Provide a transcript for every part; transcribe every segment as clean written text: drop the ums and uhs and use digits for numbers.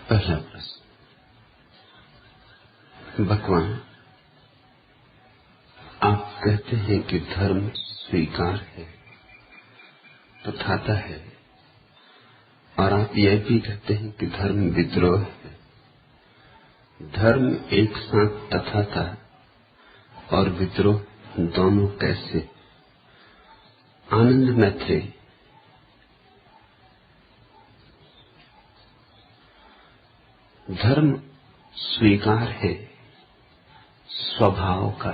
पहला प्रश्न। भगवान, आप कहते हैं कि धर्म स्वीकार है, तथाता है, और आप यह भी कहते हैं कि धर्म विद्रोह है। धर्म एक साथ तथाता और विद्रोह दोनों कैसे? आनंद मैत्रेय। धर्म स्वीकार है स्वभाव का,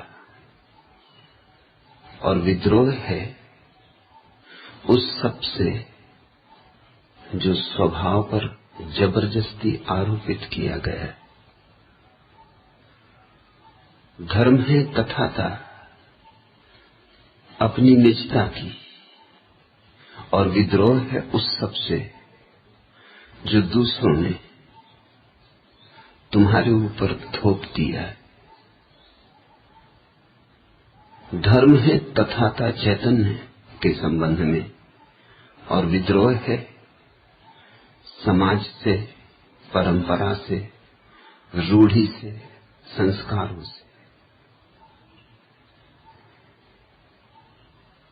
और विद्रोह है उस सब से जो स्वभाव पर जबरदस्ती आरोपित किया गया है। धर्म है तथाता अपनी निजता की, और विद्रोह है उस सब से जो दूसरों ने तुम्हारे ऊपर थोप दिया है। धर्म है तथाता चैतन्य के संबंध में, और विद्रोह है समाज से, परंपरा से, रूढ़ी से, संस्कारों से।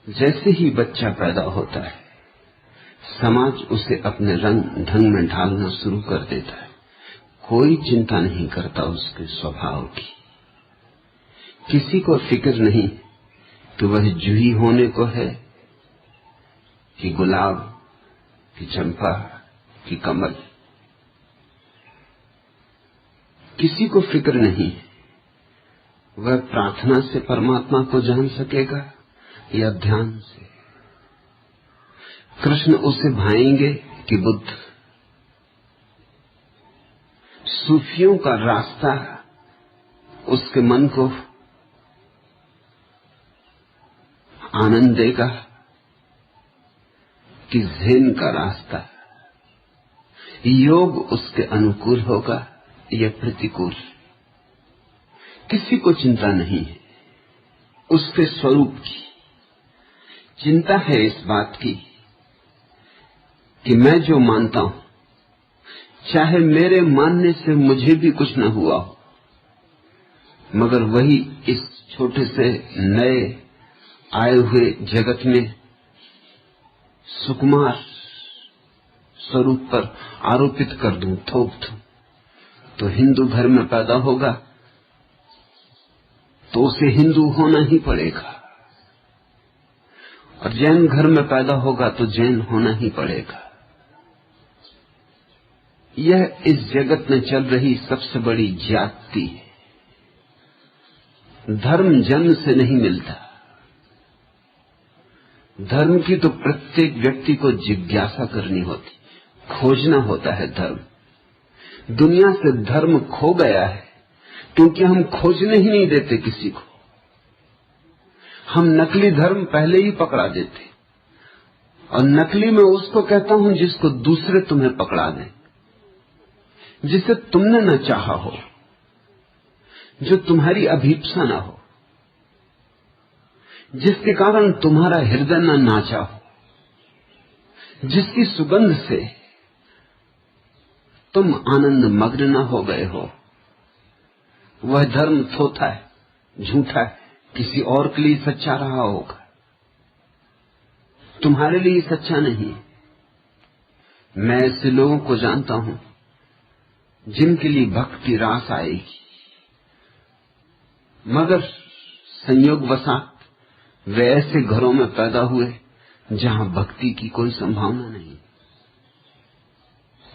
जैसे ही बच्चा पैदा होता है, समाज उसे अपने रंग ढंग में ढालना शुरू कर देता है। कोई चिंता नहीं करता उसके स्वभाव की। किसी को फिक्र नहीं कि वह जूही होने को है कि गुलाब कि चंपा कि कमल। किसी को फिक्र नहीं वह प्रार्थना से परमात्मा को जान सकेगा या ध्यान से। कृष्ण उसे भाएंगे कि बुद्ध। सूफियों का रास्ता उसके मन को आनंद देगा कि ज़ेन का रास्ता। योग उसके अनुकूल होगा या प्रतिकूल। किसी को चिंता नहीं है उसके स्वरूप की। चिंता है इस बात की कि मैं जो मानता हूं, चाहे मेरे मानने से मुझे भी कुछ न हुआ हो, मगर वही इस छोटे से नए आए हुए जगत में सुकुमार स्वरूप पर आरोपित कर दूं, थोप दूं। तो हिंदू घर में पैदा होगा तो उसे हिंदू होना ही पड़ेगा, और जैन घर में पैदा होगा तो जैन होना ही पड़ेगा। यह इस जगत में चल रही सबसे बड़ी ज्यादती है। धर्म जन्म से नहीं मिलता। धर्म की तो प्रत्येक व्यक्ति को जिज्ञासा करनी होती, खोजना होता है धर्म। दुनिया से धर्म खो गया है क्योंकि हम खोजने ही नहीं देते किसी को। हम नकली धर्म पहले ही पकड़ा देते, और नकली में उसको कहता हूं जिसको दूसरे तुम्हें पकड़ा दें, जिसे तुमने न चाहा हो, जो तुम्हारी अभीप्सा न हो, जिसके कारण तुम्हारा हृदय न नाचा हो, जिसकी सुगंध से तुम आनंद मग्न न हो गए हो। वह धर्म थोथा है, झूठा है, किसी और के लिए सच्चा रहा होगा, तुम्हारे लिए सच्चा नहीं। मैं ऐसे लोगों को जानता हूं जिनके लिए भक्ति रास आएगी, मगर संयोगवशात वे ऐसे घरों में पैदा हुए जहां भक्ति की कोई संभावना नहीं।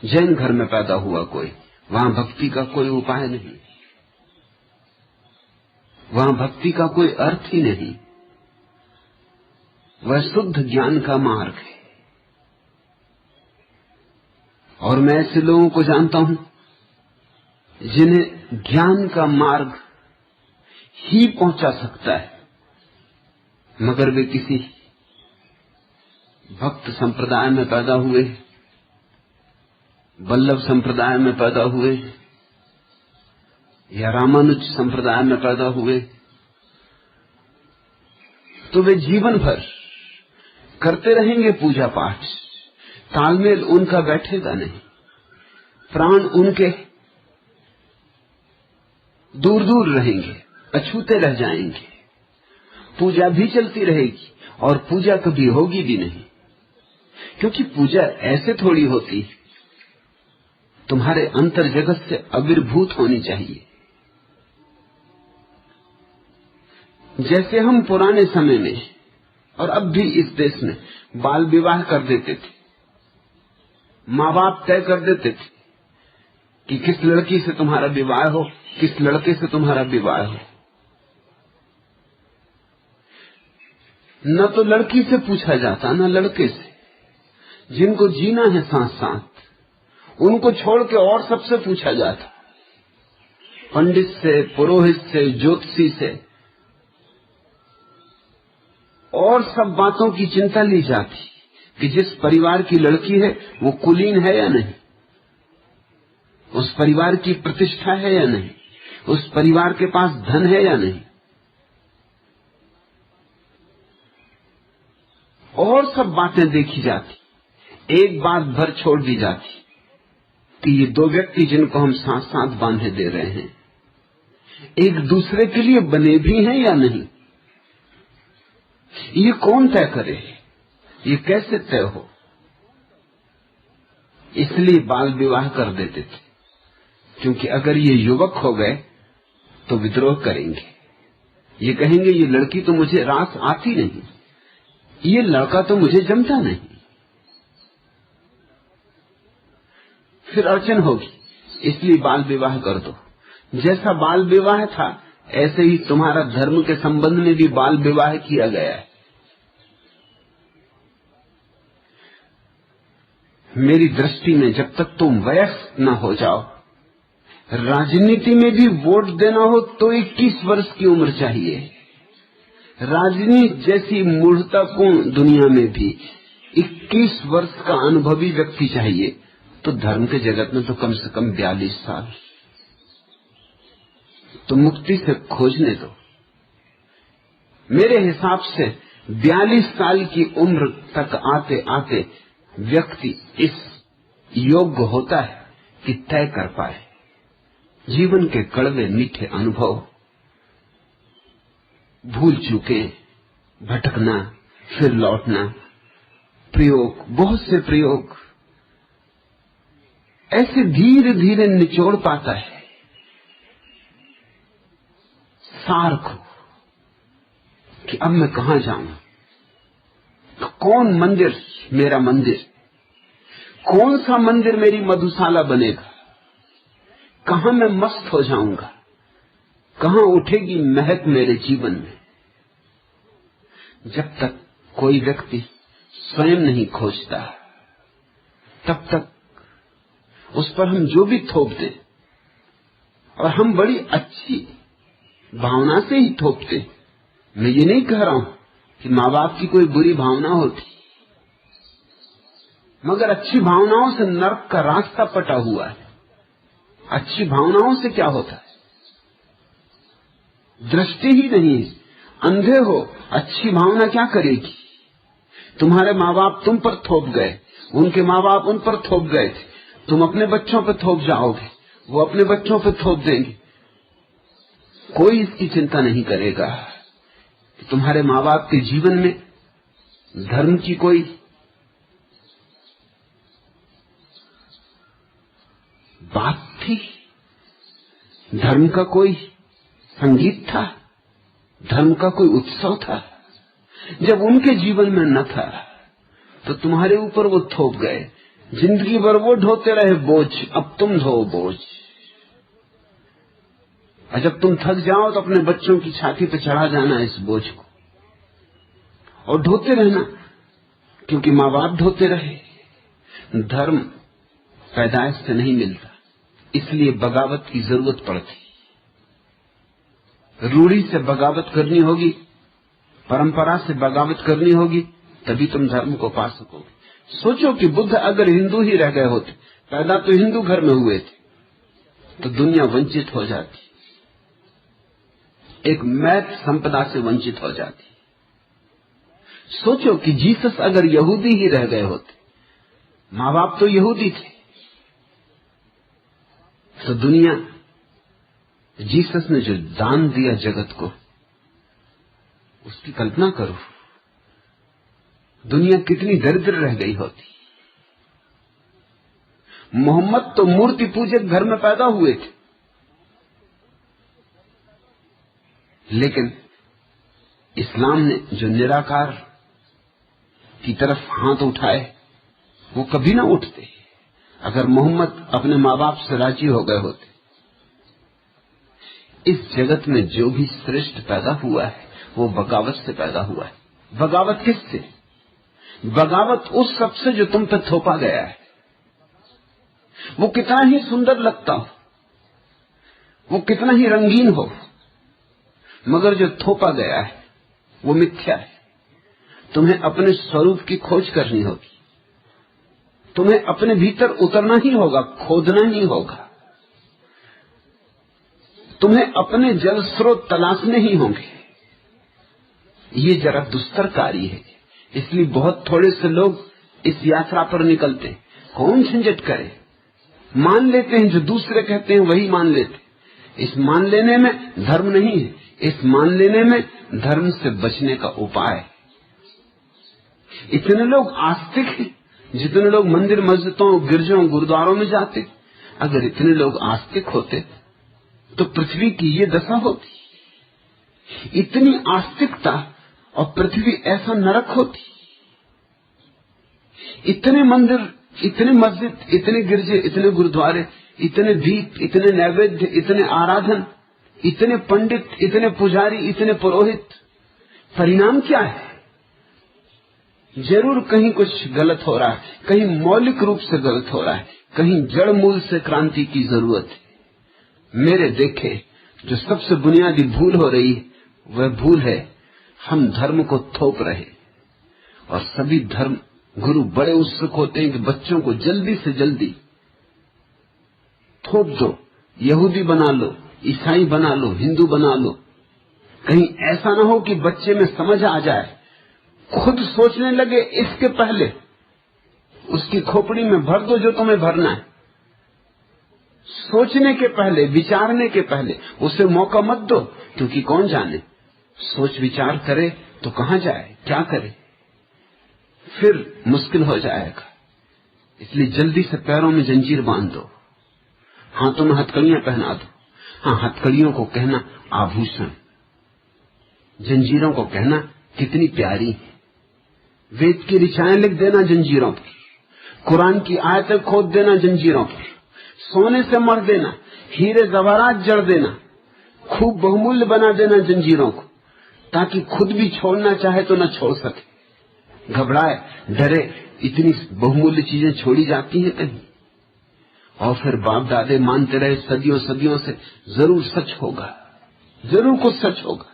जैन घर में पैदा हुआ कोई, वहां भक्ति का कोई उपाय नहीं, वहां भक्ति का कोई अर्थ ही नहीं। वह शुद्ध ज्ञान का मार्ग है। और मैं ऐसे लोगों को जानता हूं जिन्हें ज्ञान का मार्ग ही पहुंचा सकता है, मगर वे किसी भक्त संप्रदाय में पैदा हुए, वल्लभ संप्रदाय में पैदा हुए, या रामानुज संप्रदाय में पैदा हुए, तो वे जीवन भर करते रहेंगे पूजा पाठ, तालमेल उनका बैठेगा नहीं। प्राण उनके दूर दूर रहेंगे, अछूते रह जाएंगे। पूजा भी चलती रहेगी और पूजा कभी होगी भी नहीं, क्योंकि पूजा ऐसे थोड़ी होती, तुम्हारे अंतर जगत से आविर्भूत होनी चाहिए। जैसे हम पुराने समय में और अब भी इस देश में बाल विवाह कर देते थे, माँ बाप तय कर देते थे कि किस लड़की से तुम्हारा विवाह हो, किस लड़के से तुम्हारा विवाह हो। न तो लड़की से पूछा जाता न लड़के से। जिनको जीना है साथ साथ उनको छोड़ के और सबसे पूछा जाता, पंडित से, पुरोहित से, ज्योतिषी से, और सब बातों की चिंता ली जाती कि जिस परिवार की लड़की है वो कुलीन है या नहीं, उस परिवार की प्रतिष्ठा है या नहीं, उस परिवार के पास धन है या नहीं, और सब बातें देखी जाती। एक बात भर छोड़ दी जाती कि ये दो व्यक्ति जिनको हम साथ साथ बांधे दे रहे हैं, एक दूसरे के लिए बने भी हैं या नहीं, ये कौन तय करे, ये कैसे तय हो। इसलिए बाल विवाह कर देते थे, क्योंकि अगर ये युवक हो गए तो विद्रोह करेंगे। ये कहेंगे ये लड़की तो मुझे रास आती नहीं, ये लड़का तो मुझे जमता नहीं, फिर अड़चन होगी। इसलिए बाल विवाह कर दो। जैसा बाल विवाह था ऐसे ही तुम्हारा धर्म के संबंध में भी बाल विवाह किया गया है। मेरी दृष्टि में जब तक तुम वयस्क न हो जाओ, राजनीति में भी वोट देना हो तो 21 वर्ष की उम्र चाहिए। राजनीति जैसी मूढ़तापूर्ण दुनिया में भी 21 वर्ष का अनुभवी व्यक्ति चाहिए, तो धर्म के जगत में तो कम से कम 42 साल। तो मुक्ति से खोजने दो। मेरे हिसाब से 42 साल की उम्र तक आते आते व्यक्ति इस योग्य होता है कि तय कर पाए जीवन के कड़वे मीठे अनुभव, भूल चुके, भटकना, फिर लौटना, प्रयोग, बहुत से प्रयोग ऐसे धीरे धीरे निचोड़ पाता है सार को कि अब मैं कहां जाऊं, कौन मंदिर मेरा मंदिर, कौन सा मंदिर मेरी मधुशाला बनेगा, कहां मैं मस्त हो जाऊंगा, कहां उठेगी महक मेरे जीवन में। जब तक कोई व्यक्ति स्वयं नहीं खोजता तब तक उस पर हम जो भी थोप दें, और हम बड़ी अच्छी भावना से ही थोपते। मैं ये नहीं कह रहा हूं कि माँ बाप की कोई बुरी भावना होती, मगर अच्छी भावनाओं से नर्क का रास्ता पटा हुआ है। अच्छी भावनाओं से क्या होता है, दृष्टि ही नहीं, अंधे हो। अच्छी भावना क्या करेगी। तुम्हारे माँ बाप तुम पर थोप गए, उनके माँ बाप उन पर थोप गए थे, तुम अपने बच्चों पर थोप जाओगे, वो अपने बच्चों पर थोप देंगे। कोई इसकी चिंता नहीं करेगा कि तुम्हारे माँ बाप के जीवन में धर्म की कोई बात थी, धर्म का कोई संगीत था, धर्म का कोई उत्सव था। जब उनके जीवन में न था तो तुम्हारे ऊपर वो थोप गए। जिंदगी भर वो ढोते रहे बोझ, अब तुम ढो बोझ। और जब तुम थक जाओ तो अपने बच्चों की छाती पे चढ़ा जाना इस बोझ को और ढोते रहना, क्योंकि माँ बाप ढोते रहे। धर्म पैदाइश से नहीं मिलता, इसलिए बगावत की जरूरत पड़ती। रूढ़ी से बगावत करनी होगी, परंपरा से बगावत करनी होगी, तभी तुम धर्म को पा सकोगे। सोचो कि बुद्ध अगर हिंदू ही रह गए होते, पैदा तो हिंदू घर में हुए थे, तो दुनिया वंचित हो जाती, एक मैथ संपदा से वंचित हो जाती। सोचो कि जीसस अगर यहूदी ही रह गए होते, माँ बाप तो यहूदी थे, तो दुनिया, जीसस ने जो दान दिया जगत को, उसकी कल्पना करो, दुनिया कितनी दरिद्र रह गई होती। मोहम्मद तो मूर्ति पूजक घर में पैदा हुए थे, लेकिन इस्लाम ने जो निराकार की तरफ हाथ उठाए वो कभी ना उठते। अगर मोहम्मद अपने माँ बाप से राजी हो गए होते। इस जगत में जो भी श्रेष्ठ पैदा हुआ है वो बगावत से पैदा हुआ है। बगावत किससे? बगावत उस सब से जो तुम पे थोपा गया है। वो कितना ही सुंदर लगता हो, वो कितना ही रंगीन हो, मगर जो थोपा गया है वो मिथ्या है। तुम्हें अपने स्वरूप की खोज करनी होगी, तुम्हें अपने भीतर उतरना ही होगा, खोदना ही होगा, तुम्हें अपने जल स्रोत तलाशने ही होंगे। ये जरा दुस्तर कार्य है, इसलिए बहुत थोड़े से लोग इस यात्रा पर निकलते। कौन झंझट करे, मान लेते हैं जो दूसरे कहते हैं वही मान लेते। इस मान लेने में धर्म नहीं है, इस मान लेने में धर्म से बचने का उपाय। इतने लोग आस्तिक हैं, जितने लोग मंदिर मस्जिदों गिरजों गुरुद्वारों में जाते, अगर इतने लोग आस्तिक होते तो पृथ्वी की ये दशा होती। इतनी आस्तिकता और पृथ्वी ऐसा नरक होती। इतने मंदिर, इतने मस्जिद, इतने गिरजे, इतने गुरुद्वारे, इतने दीप, इतने नैवेद्य, इतने आराधन, इतने पंडित, इतने पुजारी, इतने पुरोहित, परिणाम क्या है? जरूर कहीं कुछ गलत हो रहा है, कहीं मौलिक रूप से गलत हो रहा है, कहीं जड़ मूल से क्रांति की जरूरत है। मेरे देखे जो सबसे बुनियादी भूल हो रही है वह भूल है हम धर्म को थोप रहे। और सभी धर्म गुरु बड़े उत्सुक होते हैं कि बच्चों को जल्दी से जल्दी थोप दो, यहूदी बना लो, ईसाई बना लो, हिंदू बना लो। कहीं ऐसा ना हो कि बच्चे में समझ आ जाए, खुद सोचने लगे इसके पहले उसकी खोपड़ी में भर दो जो तुम्हें भरना है। सोचने के पहले, विचारने के पहले उसे मौका मत दो, क्योंकि कौन जाने सोच विचार करे तो कहां जाए, क्या करे, फिर मुश्किल हो जाएगा। इसलिए जल्दी से पैरों में जंजीर बांध दो, हाथों में हथकड़ियां पहना दो। हाँ, हथकड़ियों को कहना आभूषण, जंजीरों को कहना कितनी प्यारी है। वेद की ऋचाएं लिख देना जंजीरों पर, कुरान की आयतें खोद देना जंजीरों पर, सोने से मढ़ देना, हीरे जवाहरात जड़ देना, खूब बहुमूल्य बना देना जंजीरों को, ताकि खुद भी छोड़ना चाहे तो न छोड़ सके, घबराए, डरे। इतनी बहुमूल्य चीजें छोड़ी जाती हैं कहीं, और फिर बाप दादे मानते रहे सदियों सदियों से, जरूर सच होगा, जरूर कुछ सच होगा।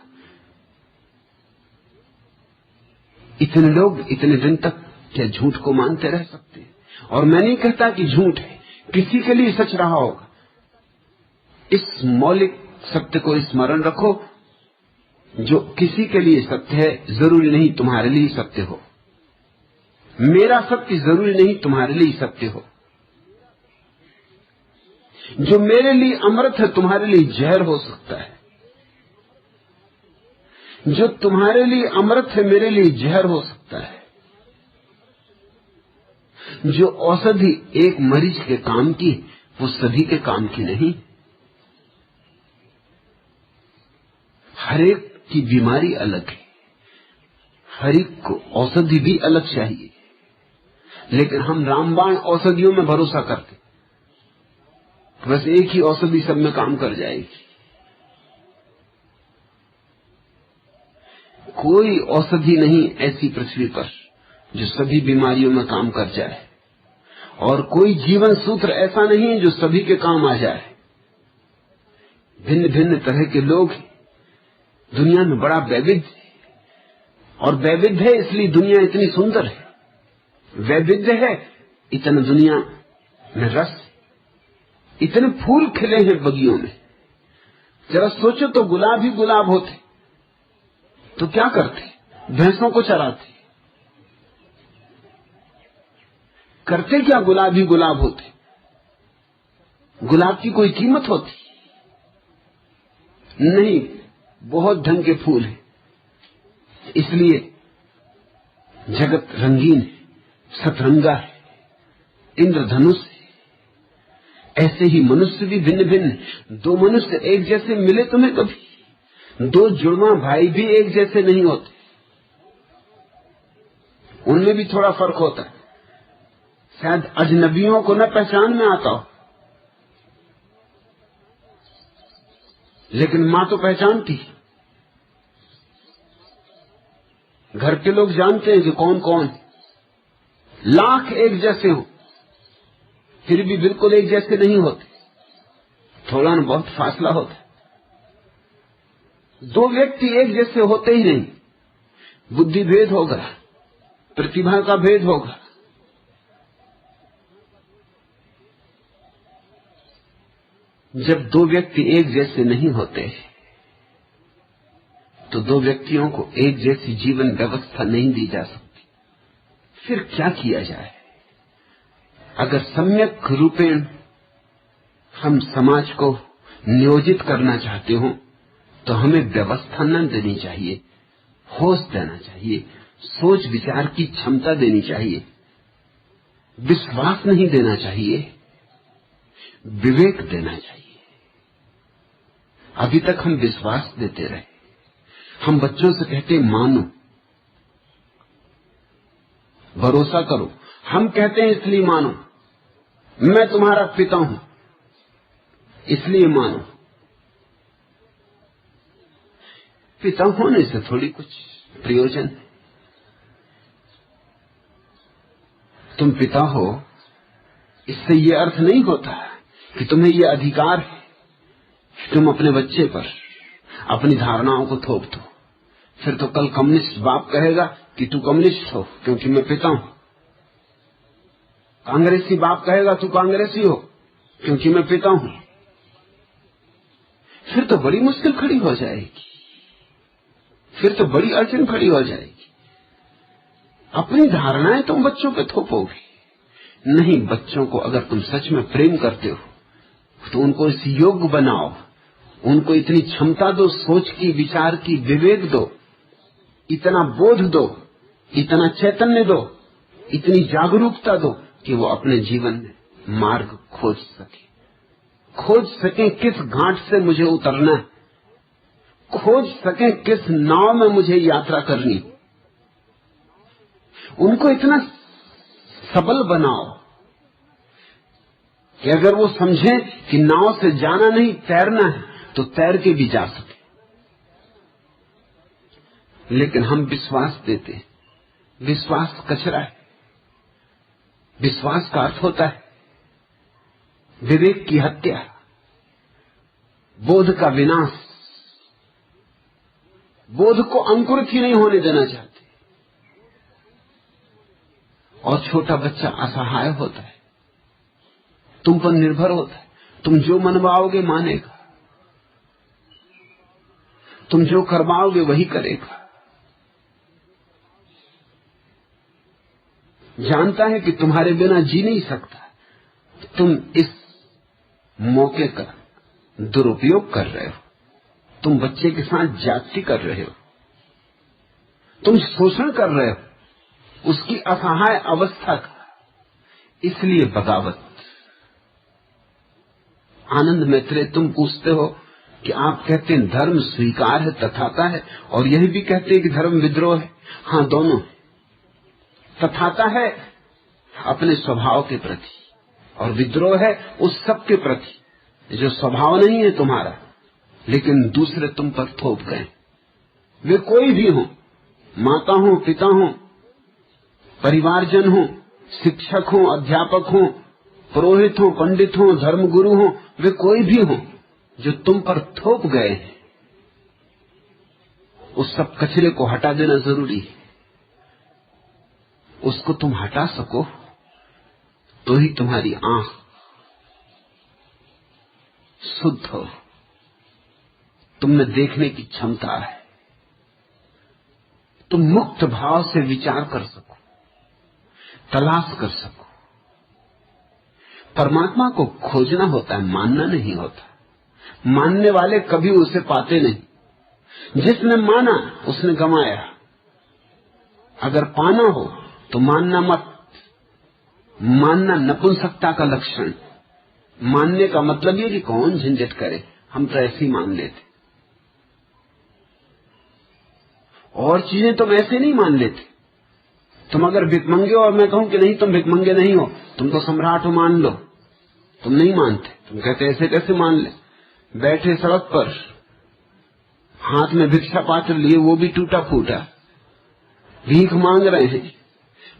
इतने लोग इतने दिन तक क्या झूठ को मानते रह सकते हैं? और मैं नहीं कहता कि झूठ है, किसी के लिए सच रहा होगा। इस मौलिक सत्य को स्मरण रखो, जो किसी के लिए सत्य है जरूरी नहीं तुम्हारे लिए सत्य हो। मेरा सत्य जरूरी नहीं तुम्हारे लिए सत्य हो। जो मेरे लिए अमृत है तुम्हारे लिए जहर हो सकता है, जो तुम्हारे लिए अमृत है मेरे लिए जहर हो सकता है। जो औषधि एक मरीज के काम की वो सभी के काम की नहीं। हर एक की बीमारी अलग है, हर एक को औषधि भी अलग चाहिए। लेकिन हम रामबाण औषधियों में भरोसा करते, बस एक ही औषधि सब में काम कर जाएगी। कोई औषधि नहीं ऐसी पृथ्वी पर जो सभी बीमारियों में काम कर जाए, और कोई जीवन सूत्र ऐसा नहीं है जो सभी के काम आ जाए। भिन्न भिन्न तरह के लोग दुनिया में, बड़ा वैविध्य, और वैविध्य है इसलिए दुनिया इतनी सुंदर है। वैविध्य है, इतना दुनिया में रस, इतने फूल खिले हैं बगियों में। जरा सोचो तो गुलाब ही गुलाब होते तो क्या करते? भैंसों को चराते। करते क्या? गुलाब ही गुलाब होते। गुलाब की कोई कीमत होती नहीं, बहुत ढंग के फूल हैं, इसलिए जगत रंगीन है, सतरंगा है, इंद्रधनुष है। ऐसे ही मनुष्य भी भिन्न भिन्न। दो मनुष्य एक जैसे मिले तुम्हें कभी? दो जुड़वा भाई भी एक जैसे नहीं होते, उनमें भी थोड़ा फर्क होता है। शायद अजनबियों को न पहचान में आता हो, लेकिन मां तो पहचानती। घर के लोग जानते हैं कि कौन कौन। लाख एक जैसे हो फिर भी बिल्कुल एक जैसे नहीं होते, थोड़ा न बहुत फासला होता है। दो व्यक्ति एक जैसे होते ही नहीं, बुद्धि भेद होगा, प्रतिभा का भेद होगा। जब दो व्यक्ति एक जैसे नहीं होते तो दो व्यक्तियों को एक जैसी जीवन व्यवस्था नहीं दी जा सकती। फिर क्या किया जाए? अगर सम्यक रूपेण हम समाज को नियोजित करना चाहते हो तो हमें व्यवस्था न देनी चाहिए, होश देना चाहिए, सोच विचार की क्षमता देनी चाहिए, विश्वास नहीं देना चाहिए, विवेक देना चाहिए। अभी तक हम विश्वास देते रहे। हम बच्चों से कहते मानो, भरोसा करो। हम कहते हैं इसलिए मानो, मैं तुम्हारा पिता हूं इसलिए मानो। पिता होने से थोड़ी कुछ प्रयोजन है। तुम पिता हो इससे यह अर्थ नहीं होता कि तुम्हें यह अधिकार है कि तुम अपने बच्चे पर अपनी धारणाओं को थोप दो। फिर तो कल कम्युनिस्ट बाप कहेगा कि तू कम्युनिस्ट हो क्योंकि मैं पिता हूं। कांग्रेसी बाप कहेगा तू कांग्रेसी हो क्योंकि मैं पिता हूं। फिर तो बड़ी मुश्किल खड़ी हो जाएगी, फिर तो बड़ी अड़चन खड़ी हो जाएगी। अपनी धारणाएं तुम बच्चों पे थोपोगे नहीं। बच्चों को अगर तुम सच में प्रेम करते हो तो उनको इस योग्य बनाओ, उनको इतनी क्षमता दो, सोच की, विचार की, विवेक दो, इतना बोध दो, इतना चैतन्य दो, इतनी जागरूकता दो कि वो अपने जीवन में मार्ग खोज सके किस घाट से मुझे उतरना है, खोज सके किस नाव में मुझे यात्रा करनी। उनको इतना सबल बनाओ कि अगर वो समझें कि नाव से जाना नहीं तैरना है तो तैर के भी जा सके। लेकिन हम विश्वास देते हैं। विश्वास कचरा है। विश्वास का अर्थ होता है विवेक की हत्या, बोध का विनाश। बोध को अंकुरित ही नहीं होने देना चाहते। और छोटा बच्चा असहाय होता है, तुम पर निर्भर होता है। तुम जो मनवाओगे मानेगा, तुम जो करवाओगे वही करेगा। जानता है कि तुम्हारे बिना जी नहीं सकता। तुम इस मौके का दुरुपयोग कर रहे हो। तुम बच्चे के साथ जाति कर रहे हो, तुम शोषण कर रहे हो उसकी असहाय अवस्था का। इसलिए बगावत। आनंद मैत्रेय, तुम पूछते हो कि आप कहते हैं धर्म स्वीकार है, तथाता है, और यही भी कहते हैं कि धर्म विद्रोह है। हां, दोनों। तथाता है अपने स्वभाव के प्रति और विद्रोह है उस सब के प्रति जो स्वभाव नहीं है तुम्हारा, लेकिन दूसरे तुम पर थोप गए। वे कोई भी हो, माता हो, पिता हो, परिवारजन हो, शिक्षक हो, अध्यापक हो, पुरोहित हो, पंडित हो, धर्मगुरु हो, वे कोई भी हो जो तुम पर थोप गए हैं, उस सब कचरे को हटा देना जरूरी है। उसको तुम हटा सको तो ही तुम्हारी आंख शुद्ध हो, तुमने देखने की क्षमता है, तुम मुक्त भाव से विचार कर सको, तलाश कर सको। परमात्मा को खोजना होता है, मानना नहीं होता। मानने वाले कभी उसे पाते नहीं। जिसने माना उसने गंवाया। अगर पाना हो तो मानना मत। मानना नपुंसकता का लक्षण। मानने का मतलब ये कि कौन झंझट करे, हम तो ऐसे ही मान लेते। और चीजें तुम ऐसे नहीं मान लेते। तुम अगर भिखमंगे हो और मैं कहूं कि नहीं तुम भिखमंगे नहीं हो, तुम तो सम्राट हो, मान लो, तुम नहीं मानते। तुम कहते ऐसे कैसे मान ले। बैठे सड़क पर, हाथ में भिक्षा पात्र लिए, वो भी टूटा फूटा, भीख मांग रहे हैं।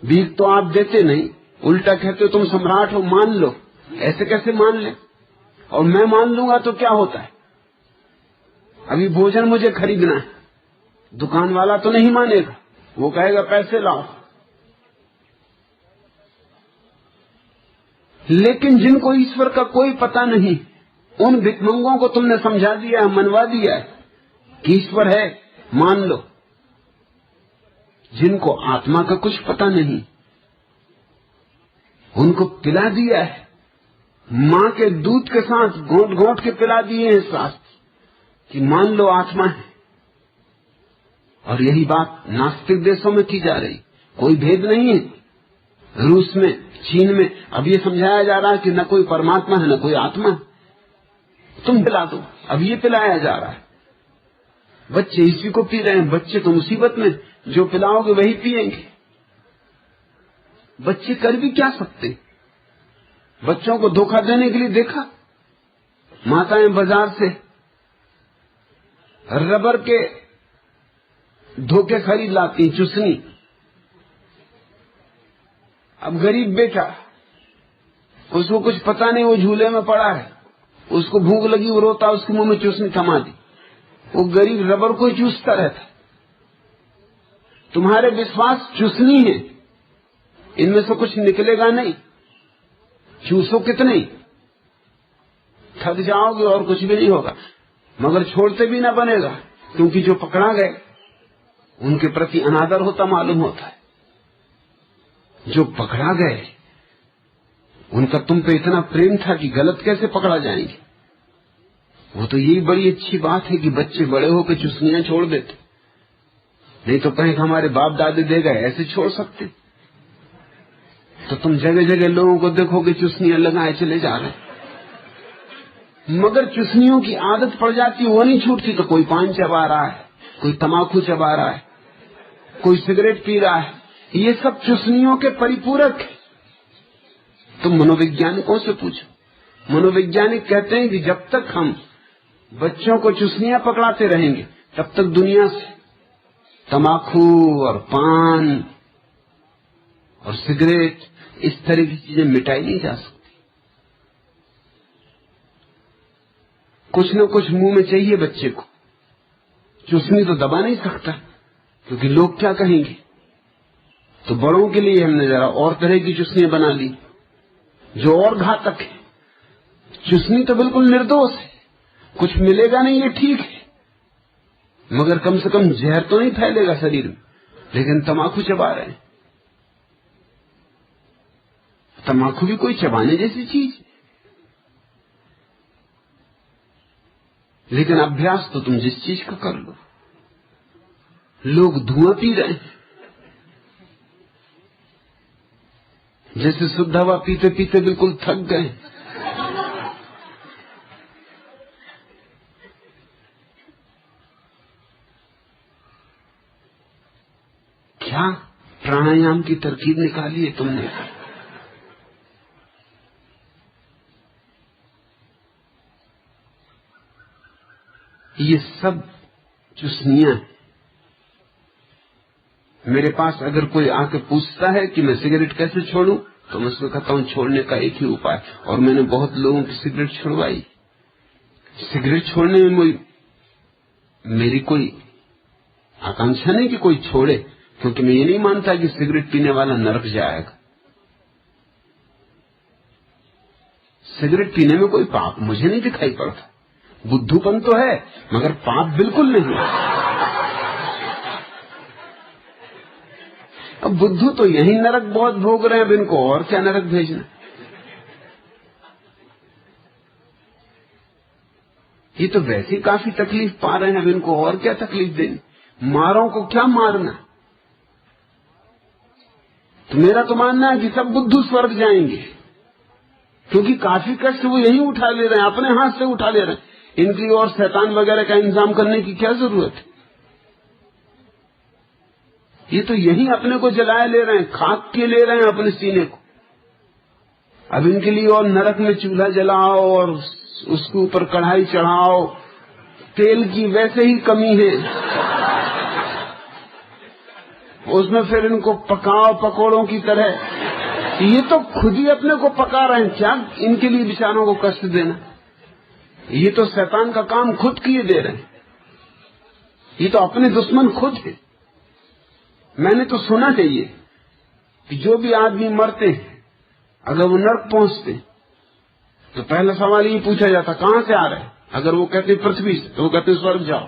भीख तो आप देते नहीं, उल्टा कहते हो तुम सम्राट हो, मान लो। ऐसे कैसे मान ले। और मैं मान लूंगा तो क्या होता है। अभी भोजन मुझे खरीदना है, दुकान वाला तो नहीं मानेगा, वो कहेगा पैसे लाओ। लेकिन जिनको ईश्वर का कोई पता नहीं, उन भिखमंगों को तुमने समझा दिया है, मनवा दिया है कि ईश्वर है, मान लो। जिनको आत्मा का कुछ पता नहीं, उनको पिला दिया है, मां के दूध के साथ घोंट घोंट के पिला दिए हैं शास्त्र कि मान लो आत्मा है। और यही बात नास्तिक देशों में की जा रही। कोई भेद नहीं है। रूस में, चीन में अब ये समझाया जा रहा है कि न कोई परमात्मा है न कोई आत्मा है, तुम पिला दो। अब ये पिलाया जा रहा है। बच्चे इसी को पी रहे हैं। बच्चे तो मुसीबत में, जो पिलाओगे वही पिएंगे। बच्चे कर भी क्या सकते। बच्चों को धोखा देने के लिए देखा, माताएं बाजार से रबर के धोखे खरीद लाती, चुसनी। अब गरीब बेटा, उसको कुछ पता नहीं, वो झूले में पड़ा है, उसको भूख लगी, वो रोता, उसके मुंह में चुसनी थमा दी। वो गरीब रबर को चूसता रहता। तुम्हारे विश्वास चुसनी है, इनमें से कुछ निकलेगा नहीं। चूसो कितने, थक जाओगे और कुछ भी नहीं होगा। मगर छोड़ते भी ना बनेगा, क्योंकि जो पकड़ा गए उनके प्रति अनादर होता मालूम होता है। जो पकड़ा गए उनका तुम पे इतना प्रेम था कि गलत कैसे पकड़ा जाएंगे। वो तो यही बड़ी अच्छी बात है कि बच्चे बड़े होकर चुस्नियां छोड़ देते। नहीं तो कहें हमारे बाप दादे दे गए, ऐसे छोड़ सकते। तो तुम जगह जगह लोगों को देखोगे चुस्नियां लगाए चले जा रहे। मगर चुस्नियों की आदत पड़ जाती, वो नहीं छूटती। तो कोई पान चबा रहा है, कोई तमाकू चबा रहा है, कोई सिगरेट पी रहा है। ये सब चुस्नियों के परिपूरक है। तुम मनोवैज्ञानिकों से पूछो। मनोवैज्ञानिक कहते हैं कि जब तक हम बच्चों को चुस्नियां पकड़ाते रहेंगे, तब तक दुनिया से तमाकू और पान और सिगरेट, इस तरह की चीजें मिटाई नहीं जा सकती। कुछ न कुछ मुंह में चाहिए बच्चे को। चुस्नी तो दबा नहीं सकता, क्योंकि लोग क्या कहेंगे। तो बड़ों के लिए हमने जरा और तरह की चुस्नियां बना ली, जो और घातक है। चुस्नी तो बिल्कुल निर्दोष है, कुछ मिलेगा नहीं, ये ठीक है, मगर कम से कम जहर तो नहीं फैलेगा शरीर में। लेकिन तमाकू चबा रहे हैं। तमाकू भी कोई चबाने जैसी चीज, लेकिन अभ्यास तो तुम जिस चीज का कर लो। लोग धुआं पी रहे हैं, जैसे शुद्ध हवा पीते पीते बिल्कुल थक गए। क्या प्राणायाम की तरकीब निकाली है तुमने। ये सब चुस्नियां हैं। मेरे पास अगर कोई आके पूछता है कि मैं सिगरेट कैसे छोड़ूं, तो मैं उसको कहता हूं छोड़ने का एक ही उपाय। और मैंने बहुत लोगों की सिगरेट छुड़वाई। सिगरेट छोड़ने में मेरी कोई आकांक्षा नहीं कि कोई छोड़े, क्योंकि मैं ये नहीं मानता कि सिगरेट पीने वाला नरक जाएगा। सिगरेट पीने में कोई पाप मुझे नहीं दिखाई पड़ता। बुद्धूपन तो है, मगर पाप बिल्कुल नहीं। अब बुद्धू तो यही नरक बहुत भोग रहे हैं, अब इनको और क्या नरक भेजना। ये तो वैसे काफी तकलीफ पा रहे हैं, अब इनको और क्या तकलीफ देनी? मारों को क्या मारना? तो मेरा तो मानना है कि सब बुद्धू स्वर्ग जाएंगे, क्योंकि काफी कष्ट वो यही उठा ले रहे हैं, अपने हाथ से उठा ले रहे हैं। इनकी और शैतान वगैरह का इंतजाम करने की क्या जरूरत है? ये तो यही अपने को जलाए ले रहे हैं, खाक के ले रहे हैं अपने सीने को। अब इनके लिए और नरक में चूल्हा जलाओ और उसके ऊपर कढ़ाई चढ़ाओ, तेल की वैसे ही कमी है, उसमें फिर इनको पकाओ पकौड़ों की तरह। ये तो खुद ही अपने को पका रहे हैं, क्या इनके लिए बेचारों को कष्ट देना? ये तो शैतान का काम खुद किए दे रहे हैं, ये तो अपने दुश्मन खुद है। मैंने तो सुना है ये कि जो भी आदमी मरते हैं अगर वो नरक पहुंचते तो पहला सवाल ये पूछा जाता कहां से आ रहे हैं। अगर वो कहते पृथ्वी से तो वो कहते स्वर्ग जाओ,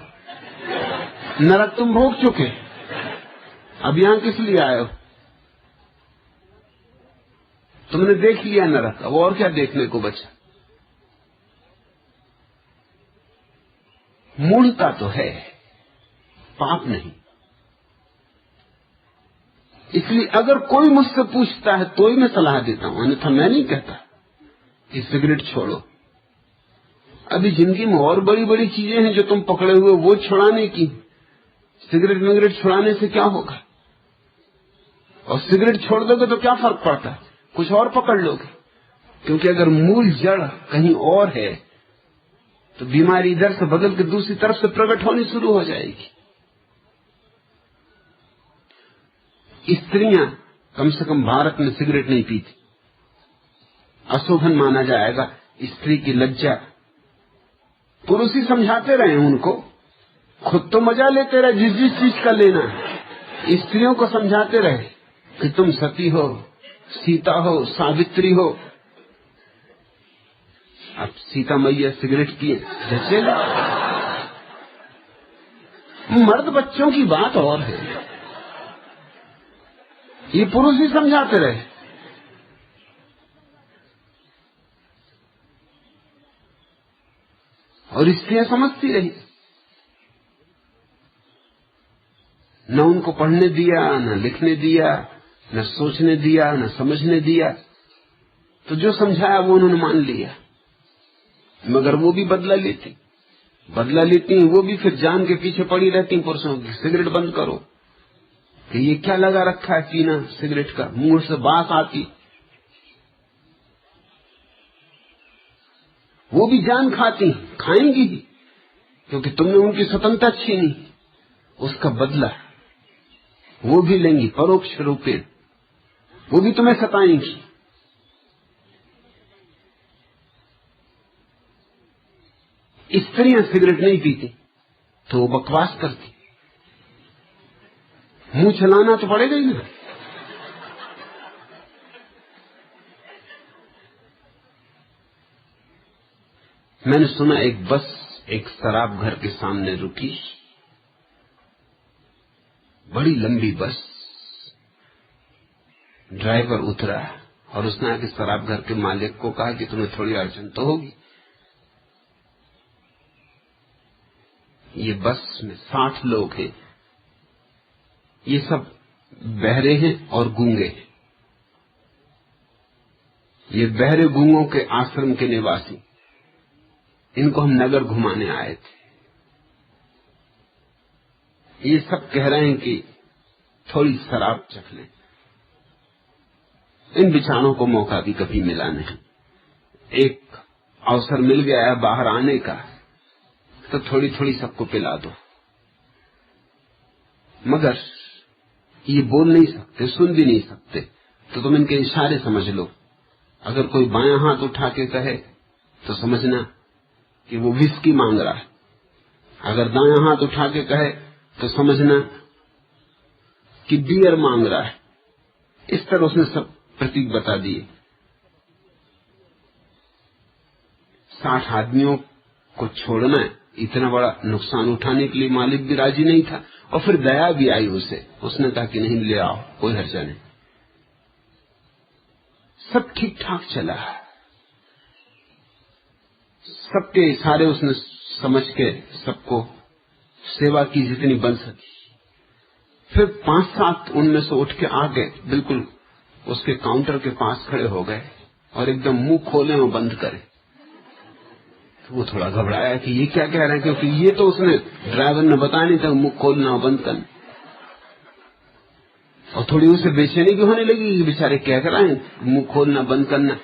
नरक तुम भोग चुके, अब यहां किस लिए आए हो? तुमने देख लिया नरक, अब और क्या देखने को बचा? मूढ़ता तो है, पाप नहीं। इसलिए अगर कोई मुझसे पूछता है तो ही मैं सलाह देता हूं, अन्यथा मैं नहीं कहता कि सिगरेट छोड़ो। अभी जिंदगी में और बड़ी बड़ी चीजें हैं जो तुम पकड़े हुए, वो छुड़ाने की। सिगरेट विगरेट छुड़ाने से क्या होगा? और सिगरेट छोड़ दोगे तो क्या फर्क पड़ता है? कुछ और पकड़ लोगे, क्योंकि अगर मूल जड़ कहीं और है तो बीमारी इधर से बदल के दूसरी तरफ से प्रकट होनी शुरू हो जाएगी। स्त्रियां कम से कम भारत में सिगरेट नहीं पीती, अशोभन माना जाएगा, स्त्री की लज्जा। पुरुष ही समझाते रहे उनको, खुद तो मजा लेते रहे जिस जिस चीज का लेना है, स्त्रियों को समझाते रहे कि तुम सती हो, सीता हो, सावित्री हो। अब सीता मैया सिगरेट पिए जैसे मर्द बच्चों की बात और है, ये पुरुष ही समझाते रहे। और स्त्रियां समझती रही, न उनको पढ़ने दिया, न लिखने दिया, न सोचने दिया, न समझने दिया। तो जो समझाया वो उन्होंने मान लिया, मगर वो भी बदला लेती वो भी फिर जान के पीछे पड़ी रहती पुरुषों की, सिगरेट बंद करो, कि ये क्या लगा रखा है पीना सिगरेट का, मुंह से बास आती। वो भी जान खाती, खाएंगी ही, क्योंकि तुमने उनकी स्वतंत्रता छीनी, उसका बदला वो भी लेंगी परोक्ष रूपे, वो भी तुम्हें सताएंगी। स्त्रियां सिगरेट नहीं पीती तो वो बकवास करती, मुंह चलाना तो पड़ेगा ही ना। मैंने सुना एक बस एक शराब घर के सामने रुकी, बड़ी लंबी बस, ड्राइवर उतरा और उसने आके शराब घर के मालिक को कहा कि तुम्हें थोड़ी अड़चन तो होगी, ये बस में 60 लोग हैं, ये सब बहरे हैं और गूंगे हैं, ये बहरे गूंगों के आश्रम के निवासी, इनको हम नगर घुमाने आए थे। ये सब कह रहे हैं कि थोड़ी शराब चख लें। इन बिचारों को मौका भी कभी मिला नहीं, एक अवसर मिल गया है बाहर आने का, तो थोड़ी थोड़ी सबको पिला दो। मगर ये बोल नहीं सकते, सुन भी नहीं सकते, तो तुम इनके इशारे समझ लो। अगर कोई बायां हाथ उठा के कहे तो समझना कि वो विस्की मांग रहा है, अगर दायां हाथ उठा के कहे तो समझना कि बियर मांग रहा है। इस तरह उसने सब प्रतीक बता दिए। 60 आदमियों को छोड़ना है, इतना बड़ा नुकसान उठाने के लिए मालिक भी राजी नहीं था, और फिर दया भी आई उसे, उसने कहा कि नहीं ले आओ, कोई हर्जा नहीं। सब ठीक ठाक चला, सबके इशारे उसने समझ के सबको सेवा की जितनी बन सकी। फिर 5-7 उनमें से उठ के आ गए, बिल्कुल उसके काउंटर के पास खड़े हो गए और एकदम मुंह खोले और बंद करे। तो वो थोड़ा घबराया कि ये क्या कह रहे हैं, क्योंकि ये तो उसने ड्राइवर ने बताया नहीं था मुंह खोलना और बंद करना। और थोड़ी उसे बेचैनी भी होने लगी कि बेचारे क्या कर रहे हैं मुंह खोलना बंद करना।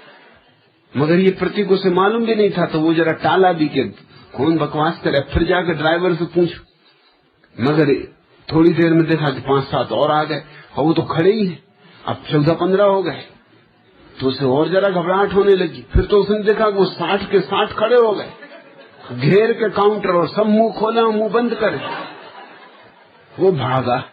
मगर ये प्रतीक उसे मालूम भी नहीं था, तो वो जरा टाला भी कि कौन बकवास करे, फिर जाकर ड्राइवर से पूछो। मगर थोड़ी देर में देखा कि 5-7 और आ गए और वो तो खड़े ही हैं। अब 14-15 हो गए तो उसे और जरा घबराहट होने लगी। फिर तो उसने देखा कि वो 60 के 60 खड़े हो गए, घेर के काउंटर, और सब मुंह खोले और मुंह बंद करे। वो भागा।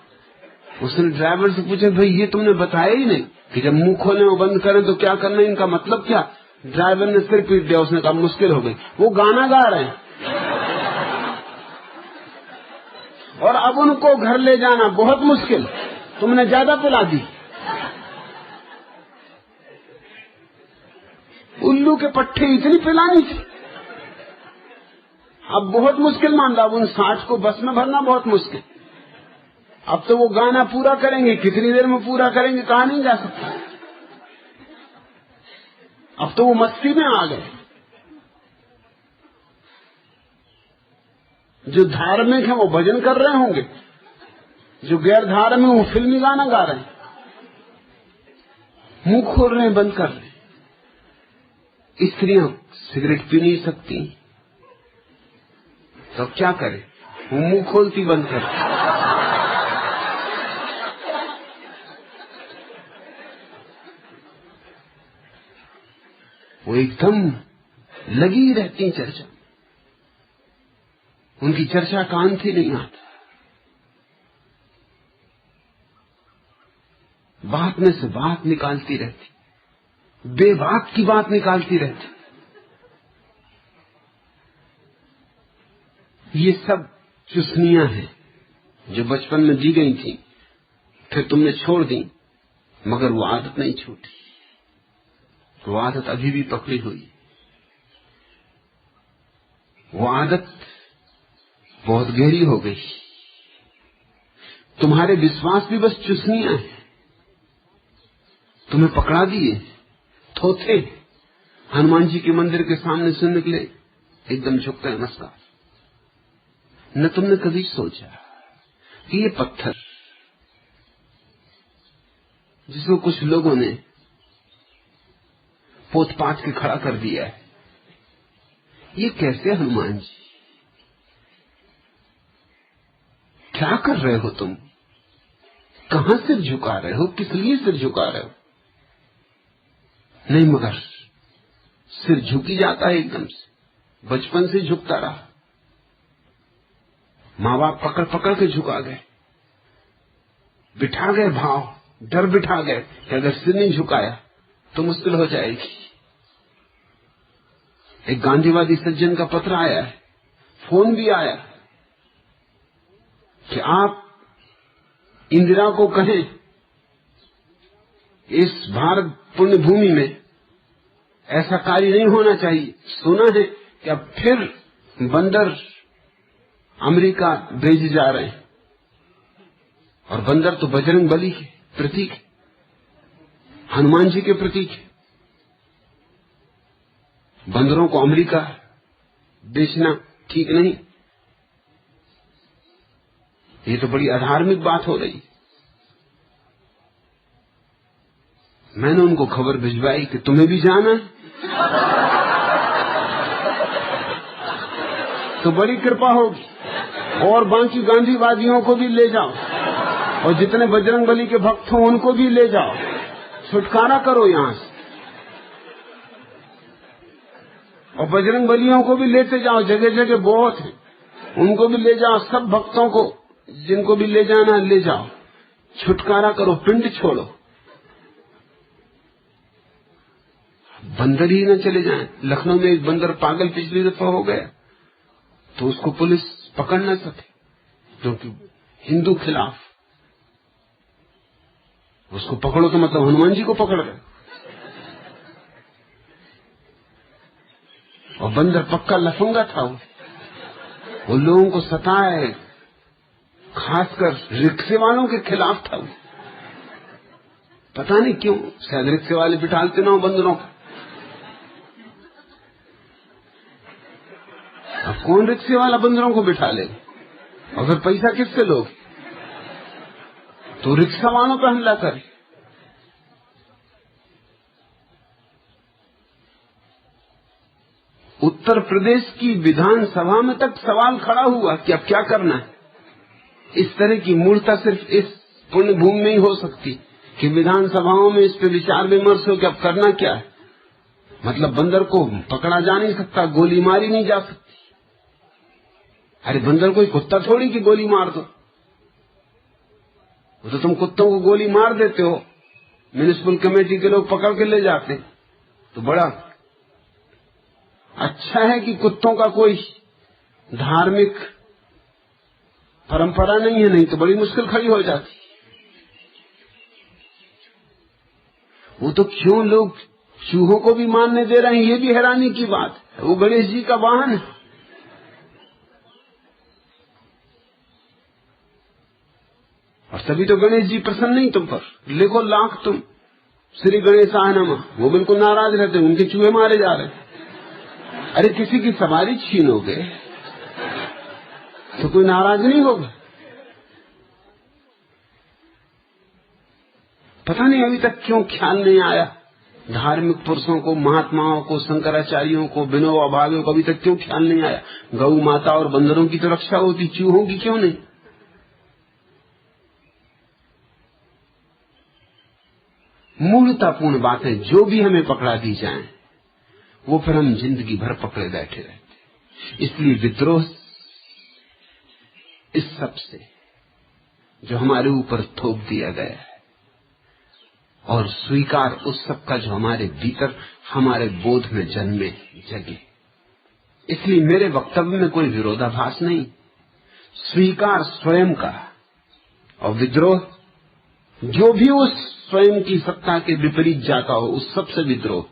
उसने ड्राइवर से पूछा, भाई ये तुमने बताया ही नहीं कि जब मुंह खोले और बंद करें तो क्या करना है, इनका मतलब क्या? ड्राइवर ने सिर पीट दिया। उसने कहा मुश्किल हो गई, वो गाना गा रहे हैं और अब उनको घर ले जाना बहुत मुश्किल, तुमने ज्यादा पिला दी। उल्लू के पट्टे इतनी पिलानी थी, अब बहुत मुश्किल मान लो। अब उन 60 को बस में भरना बहुत मुश्किल। अब तो वो गाना पूरा करेंगे, कितनी देर में पूरा करेंगे कहा नहीं जा सकता। अब तो वो मस्ती में आ गए। जो धार्मिक है वो भजन कर रहे होंगे, जो गैर धार्मिक वो फिल्मी गाना गा रहे हैं, मुंह खोल रहे हैं, बंद कर रहे हैं। स्त्रियां सिगरेट पी नहीं सकती, तो क्या करे, वो मुंह खोलती बंद करती। वो एकदम लगी रहती चर्चा, उनकी चर्चा का अंत ही नहीं आता। बात में से बात निकालती रहती, बेबात की बात निकालती रहती। ये सब चुस्नियां हैं जो बचपन में दी गई थी, फिर तुमने छोड़ दी, मगर वो आदत नहीं छूटी। वो आदत अभी भी पकड़ी हुई। वो आदत बहुत गहरी हो गई। तुम्हारे विश्वास भी बस चुस्नियां हैं, तुम्हें पकड़ा दिए। थोथे हनुमान जी के मंदिर के सामने से निकले, एकदम झुककर नमस्कार। न तुमने कभी सोचा कि ये पत्थर जिसको कुछ लोगों ने पोत पात के खड़ा कर दिया है, ये कैसे? हनुमान जी क्या कर रहे हो तुम? कहां सिर झुका रहे हो? किस लिए सिर झुका रहे हो? नहीं, मगर सिर झुकी जाता है एकदम से। बचपन से झुकता रहा, माँ बाप पकड़ पकड़ के झुका गए, बिठा गए भाव, डर बिठा गए कि अगर सिर नहीं झुकाया तो मुश्किल हो जाएगी। एक गांधीवादी सज्जन का पत्र आया है, फोन भी आया कि आप इंदिरा को कहें इस भारत पुण्य भूमि में ऐसा कार्य नहीं होना चाहिए। सुना है कि अब फिर बंदर अमेरिका भेजे जा रहे हैं, और बंदर तो बजरंग बली के प्रतीक है, हनुमान जी के प्रतीक है। बंदरों को अमेरिका बेचना ठीक नहीं। ये तो बड़ी अधार्मिक बात हो रही। मैंने उनको खबर भिजवाई कि तुम्हें भी जाना है, तो बड़ी कृपा होगी, और बाकी गांधीवादियों को भी ले जाओ, और जितने बजरंग बली के भक्त हों उनको भी ले जाओ, छुटकारा करो यहां से। और बजरंग बलियों को भी लेते जाओ, जगह जगह बहुत है, उनको भी ले जाओ। सब भक्तों को जिनको भी ले जाना ले जाओ, छुटकारा करो, पिंड छोड़ो। बंदर ही न चले जाएं। लखनऊ में एक बंदर पागल पिछली दफा हो गया, तो उसको पुलिस पकड़ न सके, क्योंकि हिंदू खिलाफ। उसको पकड़ो तो मतलब हनुमान जी को पकड़ गए। और बंदर पक्का लफंगा था वो, वो लोगों को सताए, खासकर रिक्शे वालों के खिलाफ था वो। पता नहीं क्यों, शायद रिक्शे वाले बिठालते ना हो बंदरों को। अब कौन रिक्शे वाला बंदरों को बिठा ले? और फिर पैसा किससे लोगे? तो रिक्शा वालों पर हमला करे। उत्तर प्रदेश की विधानसभा में तक सवाल खड़ा हुआ कि अब क्या करना है। इस तरह की मूर्ता सिर्फ इस पुण्य भूमि में ही हो सकती कि विधानसभाओं में इस पे विचार विमर्श हो कि अब करना क्या है। मतलब बंदर को पकड़ा जा नहीं सकता, गोली मारी नहीं जा सकती। अरे बंदर कोई कुत्ता थोड़ी कि गोली मार दो। वो तो तुम कुत्तों को गोली मार देते हो, म्युनिसिपल कमेटी के लोग पकड़ के ले जाते, तो बड़ा अच्छा है कि कुत्तों का कोई धार्मिक परंपरा नहीं है, नहीं तो बड़ी मुश्किल खड़ी हो जाती। वो तो क्यों लोग चूहों को भी मारने दे रहे हैं, ये भी हैरानी की बात है। वो गणेश जी का वाहन है। और तभी तो गणेश जी प्रसन्न नहीं तुम पर। लिखो लाख तुम श्री गणेशाय नमः, वो बिल्कुल नाराज रहते, उनके चूहे मारे जा रहे। अरे किसी की सवारी छीनोगे तो कोई नाराज नहीं होगा। पता नहीं अभी तक क्यों ख्याल नहीं आया धार्मिक पुरुषों को, महात्माओं को, शंकराचार्यों को, विनोबा भावे को अभी तक क्यों ख्याल नहीं आया गौ माता और बंदरों की तो रक्षा होती, चूहों की क्यों नहीं? मूर्खतापूर्ण बातें जो भी हमें पकड़ा दी जाएं, वो फिर हम जिंदगी भर पकड़े बैठे रहते। इसलिए विद्रोह इस सब से जो हमारे ऊपर थोप दिया गया है, और स्वीकार उस सब का जो हमारे भीतर हमारे बोध में जन्मे जगे। इसलिए मेरे वक्तव्य में कोई विरोधाभास नहीं, स्वीकार स्वयं का, और विद्रोह जो भी उस स्वयं की सत्ता के विपरीत जाता हो, उस सब से विद्रोह,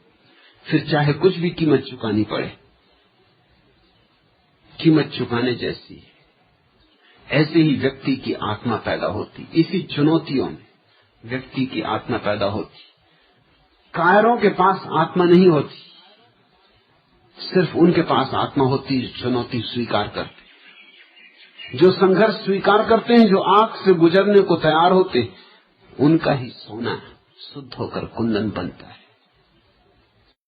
फिर चाहे कुछ भी कीमत चुकानी पड़े। कीमत चुकाने जैसी ऐसे ही व्यक्ति की आत्मा पैदा होती, इसी चुनौतियों में व्यक्ति की आत्मा पैदा होती। कायरों के पास आत्मा नहीं होती, सिर्फ उनके पास आत्मा होती जो चुनौती स्वीकार करते, जो संघर्ष स्वीकार करते हैं, जो आग से गुजरने को तैयार होते, उनका ही सोना शुद्ध होकर कुंदन बनता है।